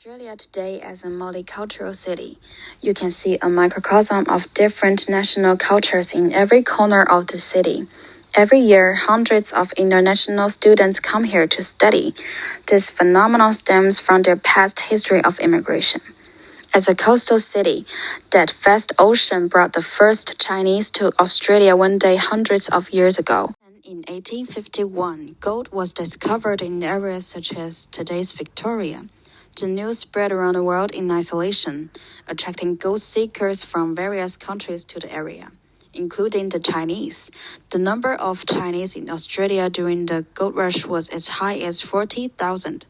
Australia today as a multicultural city. You can see a microcosm of different national cultures in every corner of the city. Every year, hundreds of international students come here to study. This phenomenon stems from their past history of immigration. As a coastal city, that vast ocean brought the first Chinese to Australia one day hundreds of years ago. In 1851, gold was discovered in areas such as today's Victoria. The news spread around the world in isolation, attracting gold seekers from various countries to the area, including the Chinese. The number of Chinese in Australia during the gold rush was as high as 40,000.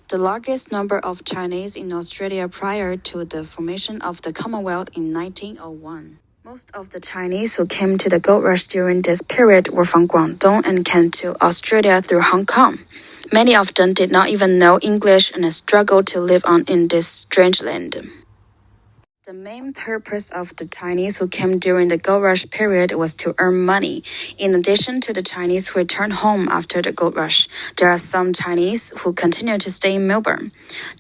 The largest number of Chinese in Australia prior to the formation of the Commonwealth in 1901. Most of the Chinese who came to the gold rush during this period were from Guangdong and came to Australia through Hong Kong. Many of them did not even know English and struggled to live on in this strange land. The main purpose of the Chinese who came during the gold rush period was to earn money. In addition to the Chinese who returned home after the gold rush, there are some Chinese who continue to stay in Melbourne.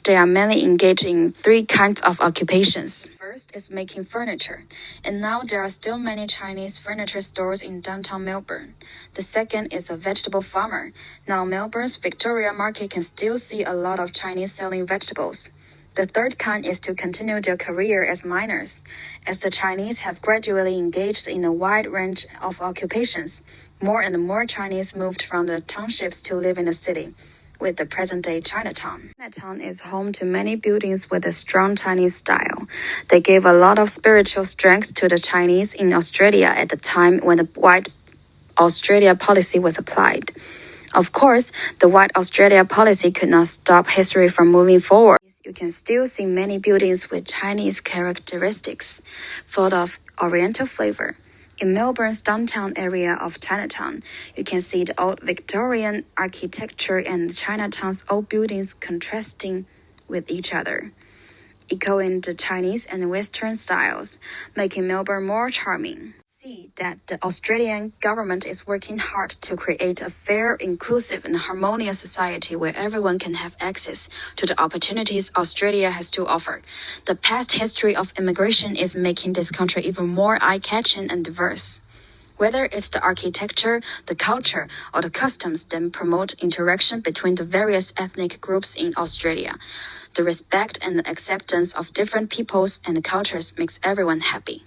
They are mainly engaged in three kinds of occupations. First is making furniture, and now there are still many Chinese furniture stores in downtown Melbourne. The second is a vegetable farmer. Now Melbourne's Victoria Market can still see a lot of Chinese selling vegetables. The third kind is to continue their career as miners. As the Chinese have gradually engaged in a wide range of occupations, more and more Chinese moved from the townships to live in the city, with the present-day Chinatown. Chinatown is home to many buildings with a strong Chinese style. They gave a lot of spiritual strength to the Chinese in Australia at the time when the White Australia policy was applied. Of course, the White Australia policy could not stop history from moving forward. You can still see many buildings with Chinese characteristics, full of Oriental flavor. In Melbourne's downtown area of Chinatown, you can see the old Victorian architecture and Chinatown's old buildings contrasting with each other, echoing the Chinese and Western styles, making Melbourne more charming. See that the Australian government is working hard to create a fair, inclusive, and harmonious society where everyone can have access to the opportunities Australia has to offer. The past history of immigration is making this country even more eye-catching and diverse. Whether it's the architecture, the culture, or the customs that promote interaction between the various ethnic groups in Australia, the respect and the acceptance of different peoples and cultures makes everyone happy.